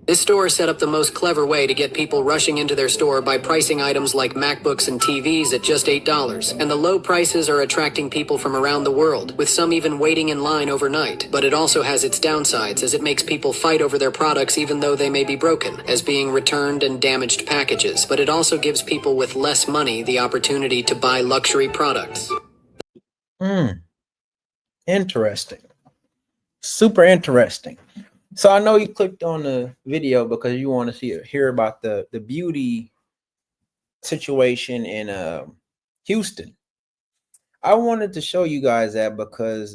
This store set up the most clever way to get people rushing into their store by pricing items like MacBooks and TVs at just $8. And the low prices are attracting people from around the world, with some even waiting in line overnight. But it also has its downsides, as it makes people fight over their products even though they may be broken, as being returned and damaged packages. But it also gives people with less money the opportunity to buy luxury products. Interesting. Super interesting. So I know you clicked on the video because you want to hear about the beauty situation in Houston. I wanted to show you guys that because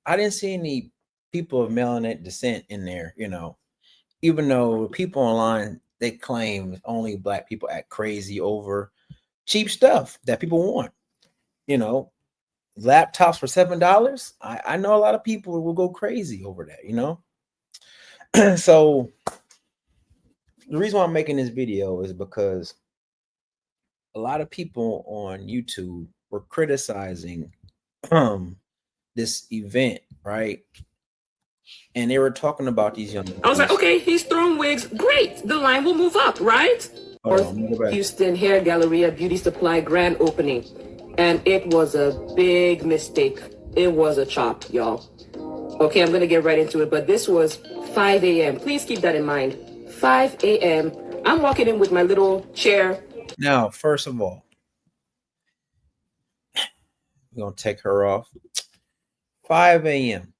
I didn't see any people of melanin descent in there, you know, even though people online, they claim only black people act crazy over cheap stuff that people want, you know, laptops for $7. I know a lot of people will go crazy over that, you know. So the reason why I'm making this video is because a lot of people on YouTube were criticizing this event, right? And they were talking about these young I was like, okay, he's throwing wigs. Great. The line will move up, right? Houston Hair Galleria Beauty Supply grand opening. And it was a big mistake. It was a chop, y'all. Okay, I'm going to get right into it. But this was 5 a.m. Please keep that in mind. 5 a.m. I'm walking in with my little chair. Now, first of all, we're going to take her off. 5 a.m.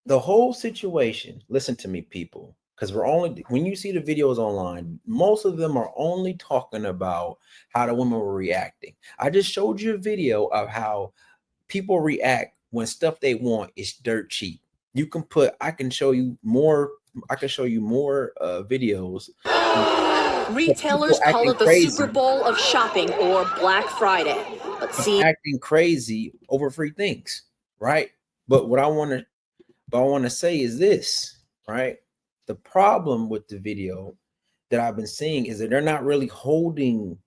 The whole situation, listen to me, people, because when you see the videos online, most of them are only talking about how the women were reacting. I just showed you a video of how people react when stuff they want is dirt cheap. I can show you more videos. Retailers call it the Super Bowl of shopping or Black Friday. But see, acting crazy over free things, right? But what I want to say is this, right? The problem with the video that I've been seeing is that they're not really holding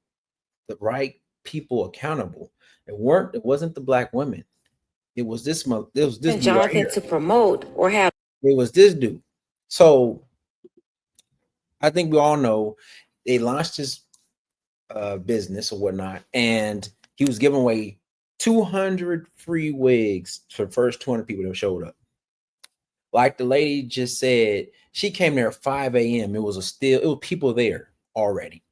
the right people accountable. It wasn't the black women. It was this dude Jonathan right here. to promote or have. It was this dude. So I think we all know they launched his business or whatnot, and he was giving away 200 free wigs for the first 200 people that showed up. Like the lady just said, she came there at 5 a.m. It was people there already.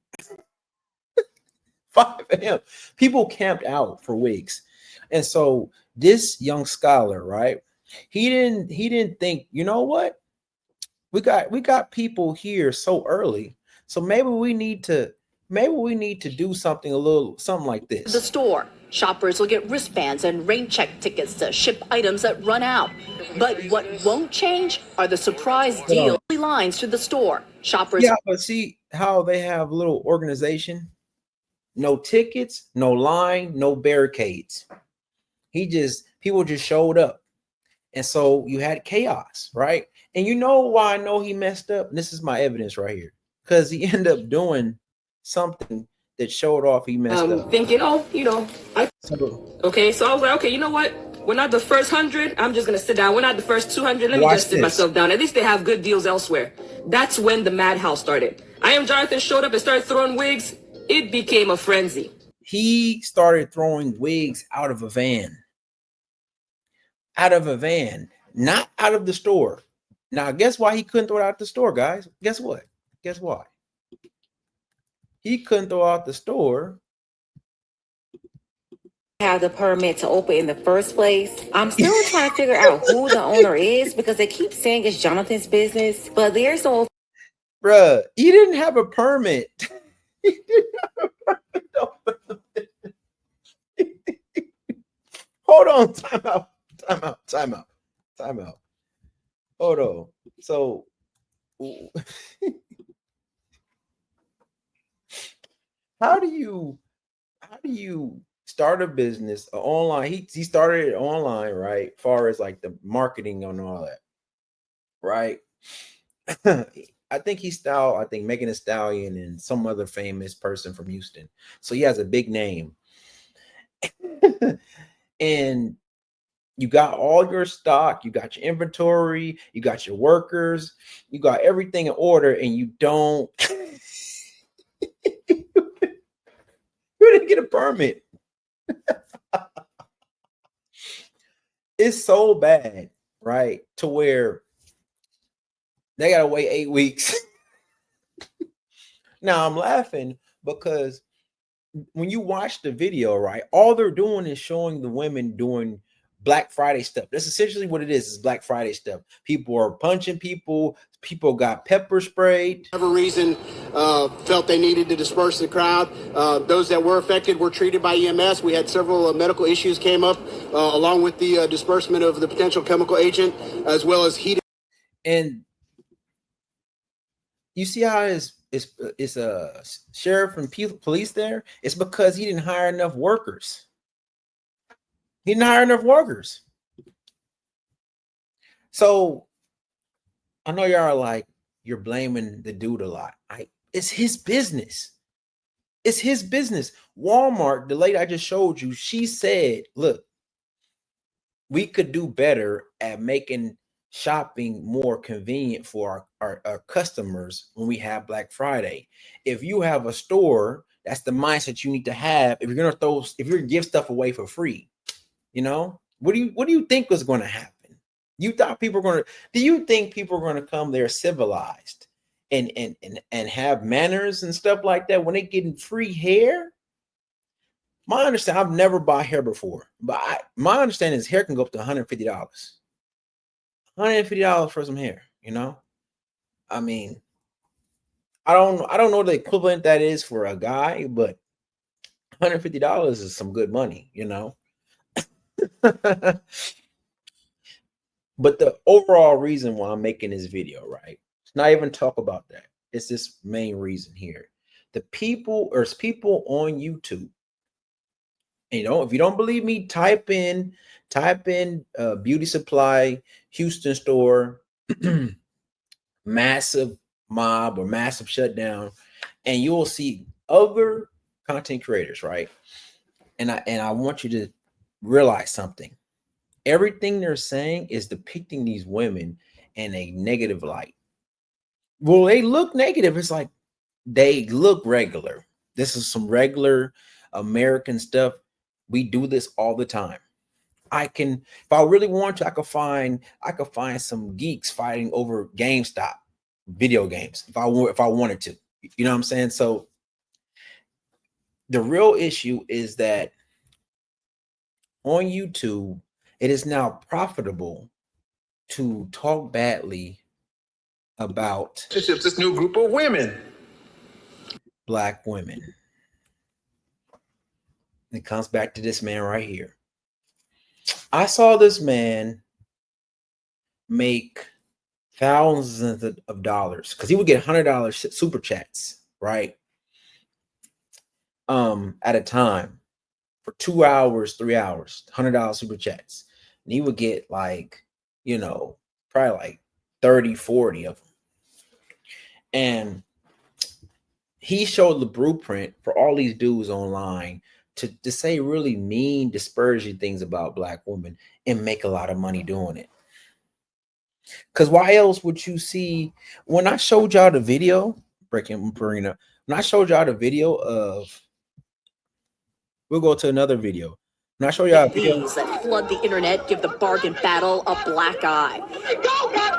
5 a.m. People camped out for wigs. And so this young scholar, right? He didn't think, you know what? We got people here so early. So maybe we need to do something like this. The store. Shoppers will get wristbands and rain check tickets to ship items that run out. But what won't change are the surprise deal lines to the store. Shoppers. Yeah, but see how they have a little organization? No tickets, no line, no barricades. People just showed up. And so you had chaos, right? And you know why I know he messed up? This is my evidence right here. Because he ended up doing something that showed off he messed up. Thinking, so I was like, okay, you know what? We're not the first 100. I'm just going to sit down. We're not the first 200. Let me just sit myself down. At least they have good deals elsewhere. That's when the madhouse started. I Am Jonathan showed up and started throwing wigs. It became a frenzy. He started throwing wigs out of a van. Out of a van, not out of the store. Now, guess why he couldn't throw it out the store, guys? Guess what? Guess why? He couldn't throw out the store. Have the permit to open in the first place. I'm still trying to figure out who the owner is because they keep saying it's Jonathan's business, but there's no. Bruh, he didn't have a permit. He didn't have a permit. Hold on, time out. Hold on. So how do you start a business online? He started it online, right? Far as like the marketing and all that, right? I think Megan Thee Stallion and some other famous person from Houston. So he has a big name. And You got all your stock, you got your inventory, you got your workers, you got everything in order, and you don't you didn't get a permit. It's so bad, right? To where they gotta wait 8 weeks. Now I'm laughing because when you watch the video, right, all they're doing is showing the women doing Black Friday stuff. That's essentially what it is Black Friday stuff. People are punching people. People got pepper sprayed. For whatever reason, felt they needed to disperse the crowd. Those that were affected were treated by EMS. We had several medical issues came up along with the disbursement of the potential chemical agent, as well as heat. And you see how it's a sheriff and police there? It's because he didn't hire enough workers. He didn't hire enough workers. So I know y'all are like, you're blaming the dude a lot. It's his business. It's his business. Walmart, the lady I just showed you, she said, look, we could do better at making shopping more convenient for our customers when we have Black Friday. If you have a store, that's the mindset you need to have. If you're gonna give stuff away for free, you know, what do you think was going to happen? You thought people were do you think people are going to come there civilized and have manners and stuff like that when they getting free hair? My understanding, I've never bought hair before, but my understanding is hair can go up to $150. $150 for some hair, you know? I mean, I don't know what the equivalent that is for a guy, but $150 is some good money, you know? But the overall reason why I'm making this video, right? It's not even talk about that. It's this main reason here. The people on YouTube. You know, if you don't believe me, type in beauty supply, Houston store, massive mob or massive shutdown, and you will see other content creators, right? And I want you to realize something. Everything they're saying is depicting these women in a negative light. Well, they look negative. It's like they look regular. This is some regular American stuff. We do this all the time. If I really want to, I could find some geeks fighting over GameStop video games if I wanted to. You know what I'm saying? So the real issue is that on YouTube, it is now profitable to talk badly about this new group of women, Black women. It comes back to this man right here. I saw this man make thousands of dollars because he would get $100 super chats, right? At a time for 2 hours, 3 hours, $100 super chats. And he would get like, you know, probably like 30, 40 of them. And he showed the blueprint for all these dudes online to say really mean, disparaging things about Black women and make a lot of money doing it. Because why else would you see, when I showed y'all the video, when I showed y'all the video of, we'll go to another video. When I show y'all These that flood the internet give the bargain battle a black eye.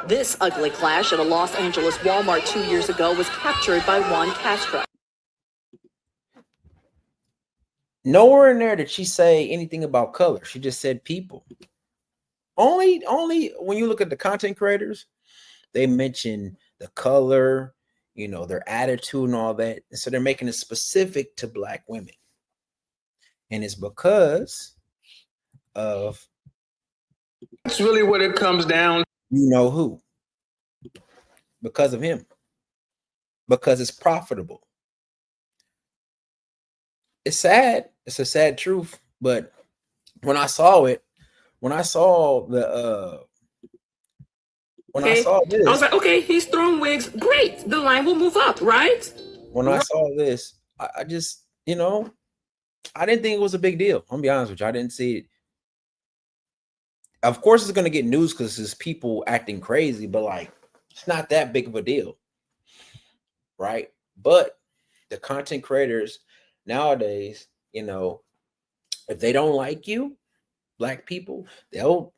This ugly clash at a Los Angeles Walmart 2 years ago was captured by Juan Castro. Nowhere in there did she say anything about color. She just said people. Only when you look at the content creators, they mention the color, you know, their attitude and all that. And so they're making it specific to Black women. And it's because of, that's really what it comes down. You know who? Because of him. Because it's profitable. It's sad. It's a sad truth. But when I saw it, when I saw this, I was like, okay, he's throwing wigs. Great. The line will move up, right? When I saw this, I just, you know, I didn't think it was a big deal. I'm gonna be honest with you. I didn't see it. of course it's going to get news because it's people acting crazy, but like it's not that big of a deal, right? But the content creators nowadays, you know, if they don't like you, black people, they'll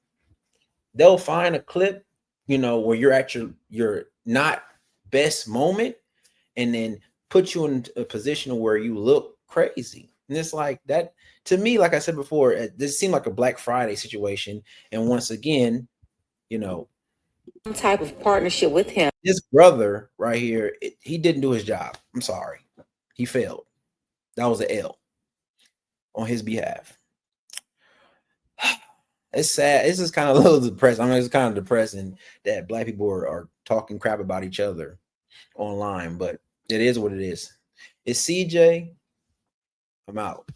find a clip, you know, where you're at your not best moment, and then put you in a position where you look crazy. And it's like that to me, like I said before, this seemed like a Black Friday situation. And once again, you know, some type of partnership with him. this brother right here, he didn't do his job. I'm sorry. He failed. That was an L on his behalf. It's sad. It's just kind of a little depressing. I mean, it's kind of depressing that black people are talking crap about each other online, but it is what it is. It's CJ. I'm out.